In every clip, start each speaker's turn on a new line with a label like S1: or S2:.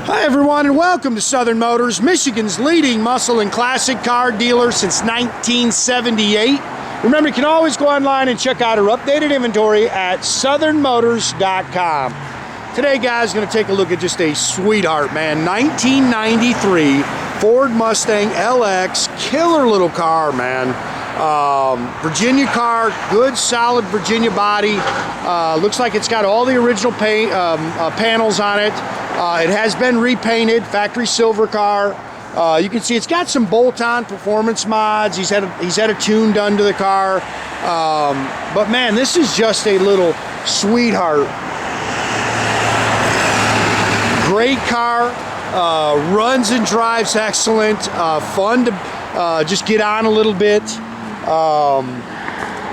S1: Hi everyone, and welcome to Southern Motors, Michigan's leading muscle and classic car dealer since 1978. Remember, you can always go online and check out our updated inventory at southernmotors.com. Today, guys, going to take a look at just a sweetheart, man. 1993 Ford Mustang LX, killer little car, man. Virginia car, good solid Virginia body. Looks like it's got all the original paint panels on it. It has been repainted, factory silver car. You can see it's got some bolt-on performance mods. He's had a tune done to the car. But man, this is just a little sweetheart. Great car, runs and drives excellent. Fun to just get on a little bit.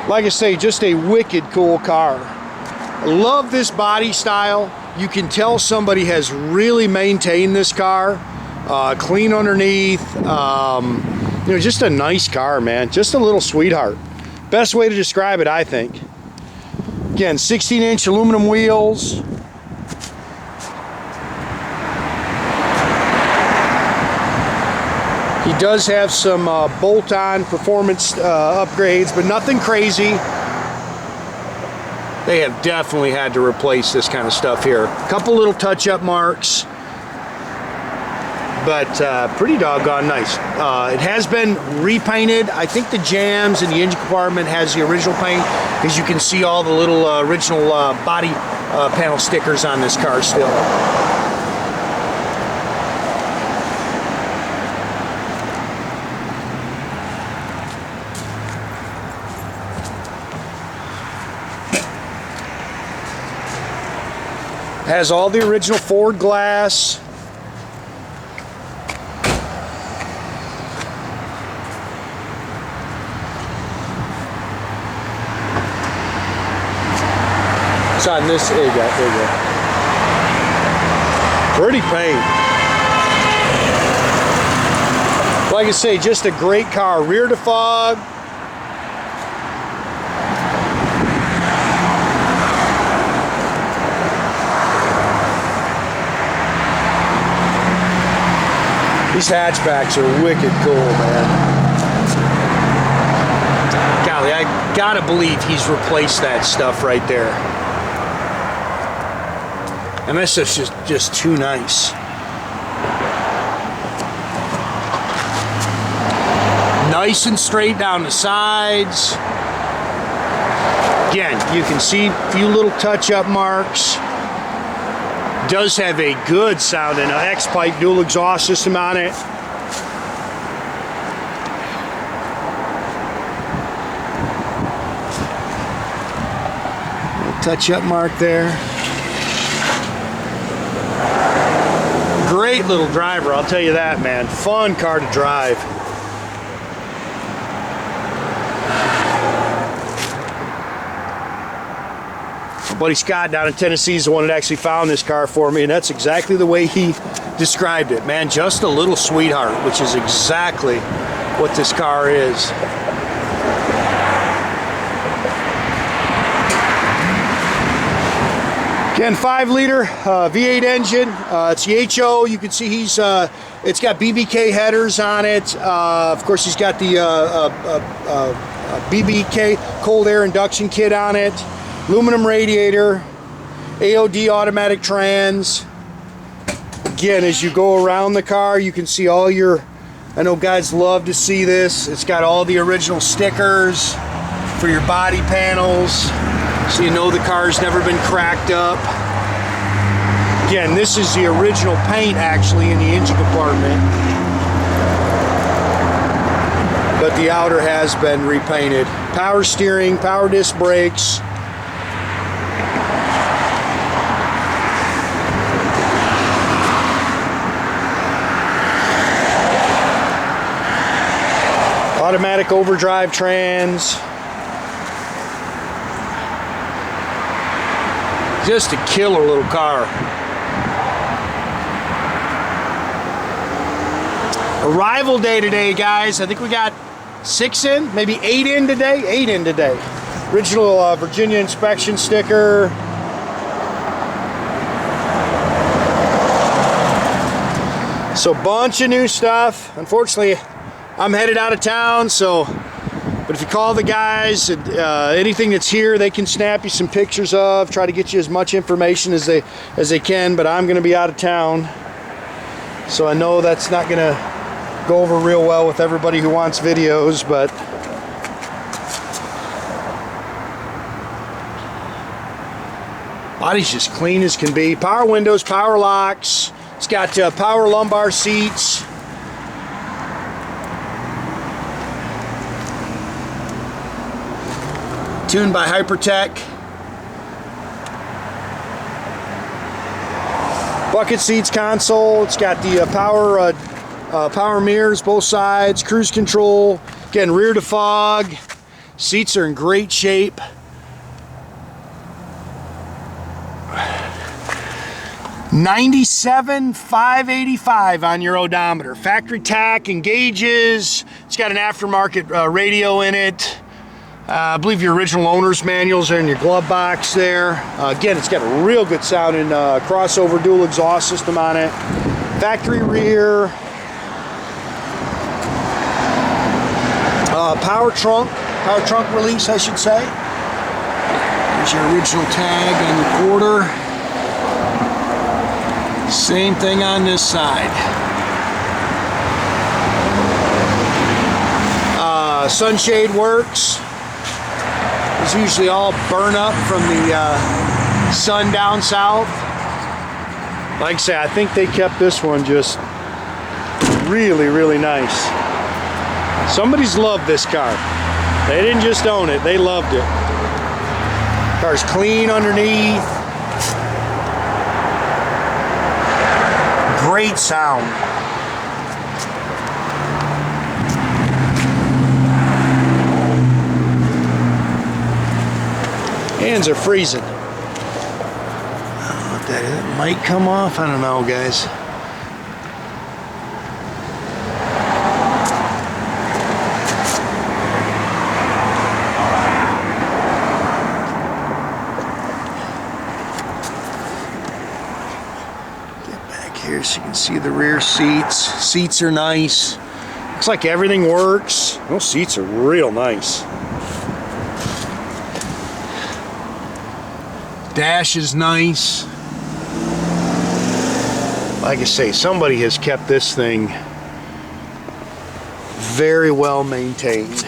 S1: Like I say, just a wicked cool car. I love this body style. You can tell somebody has really maintained this car. Clean underneath. Just a nice car, man. Just a little sweetheart. Best way to describe it, I think. Again, 16-inch aluminum wheels. He does have some bolt-on performance upgrades, but nothing crazy. They have definitely had to replace this kind of stuff here. A couple little touch-up marks, but pretty doggone nice. It has been repainted. I think the jams in the engine compartment has the original paint, because you can see all the little original body panel stickers on this car still. Has all the original Ford glass. It's on this. There you go. There you go. Pretty paint. Like I say, just a great car. Rear defog. These hatchbacks are wicked cool, man. Golly, I gotta believe he's replaced that stuff right there. And this is just too nice. Nice and straight down the sides. Again, you can see a few little touch-up marks. Does have a good sounding X-pipe dual exhaust system on it. Touch-up mark there. Great little driver, I'll tell you that, man. Fun car to drive. My buddy Scott down in Tennessee is the one that actually found this car for me, and that's exactly the way he described it, man. Just a little sweetheart, which is exactly what this car is. Again, 5-liter V8 engine. It's the HO. You can see it's got BBK headers on it. Of course, he's got the BBK cold air induction kit on it. Aluminum radiator, AOD automatic trans. Again, as you go around the car, you can see all your, I know guys love to see this. It's got all the original stickers for your body panels, so you know the car's never been cracked up. Again, this is the original paint actually in the engine compartment, but the outer has been repainted. Power steering, power disc brakes. Automatic overdrive trans. Just a killer little car. Arrival day today, guys. I think we got 6 in, maybe 8 in today. 8 in today. Original Virginia inspection sticker. So bunch of new stuff. Unfortunately, I'm headed out of town, so, but if you call the guys, anything that's here, they can snap you some pictures of, try to get you as much information as they can, but I'm gonna be out of town. So I know that's not gonna go over real well with everybody who wants videos, but body's just clean as can be. Power windows, power locks. It's got power lumbar seats. Tuned by Hypertech. Bucket seats console. It's got the power mirrors both sides, cruise control, again rear defog. Seats are in great shape. $97,585 on your odometer. Factory tack and gauges. It's got an aftermarket radio in it. I believe your original owner's manuals are in your glove box there. Again, it's got a real good sounding crossover dual exhaust system on it. Factory rear. Power trunk release, I should say. There's your original tag on your quarter. Same thing on this side. Sunshade works. It's usually all burn up from the sun down south. Like I say, I think they kept this one just really, really nice. Somebody's loved this car. They didn't just own it, they loved it. Car's clean underneath. Great sound. Hands are freezing. That might come off. I don't know, guys. Here so you can see the rear seats. Seats are nice. Looks like everything works. Those seats are real nice. Dash is nice. Like I say, somebody has kept this thing very well maintained.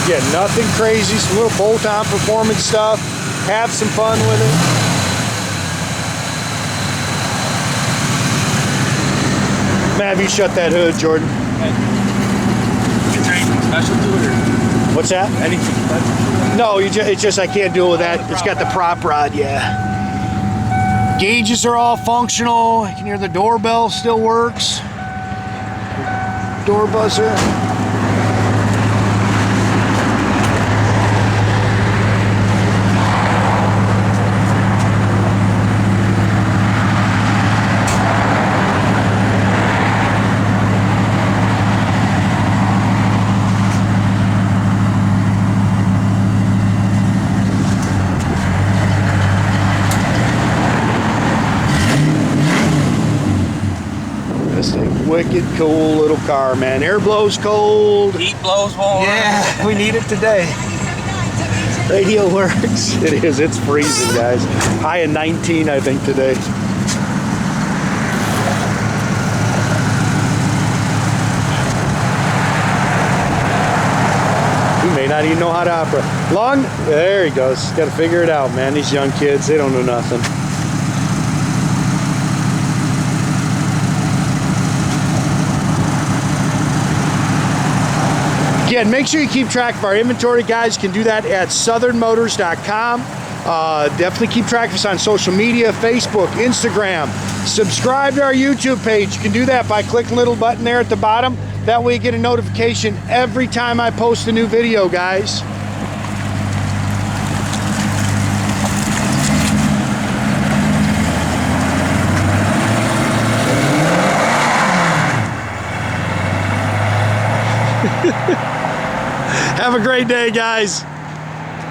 S1: Yeah, nothing crazy, some little bolt-on performance stuff. Have some fun with it. Matt, have you shut that hood, Jordan? Is there anything special to it? Or? What's that? Anything special to it? No, it's just I can't do it with that. It's got the prop rod, yeah. Gauges are all functional. You can hear the doorbell still works. Door buzzer. Wicked cool little car, man. Air blows cold.
S2: Heat blows warm.
S1: Yeah, we need it today. Radio works. It is. It's freezing, guys. High of 19, I think, today. He may not even know how to operate. There he goes. Got to figure it out, man. These young kids, they don't know nothing. Again, make sure you keep track of our inventory, guys. You can do that at southernmotors.com. Definitely keep track of us on social media, Facebook, Instagram. Subscribe to our YouTube page. You can do that by clicking the little button there at the bottom. That way you get a notification every time I post a new video, guys. Have a great day, guys.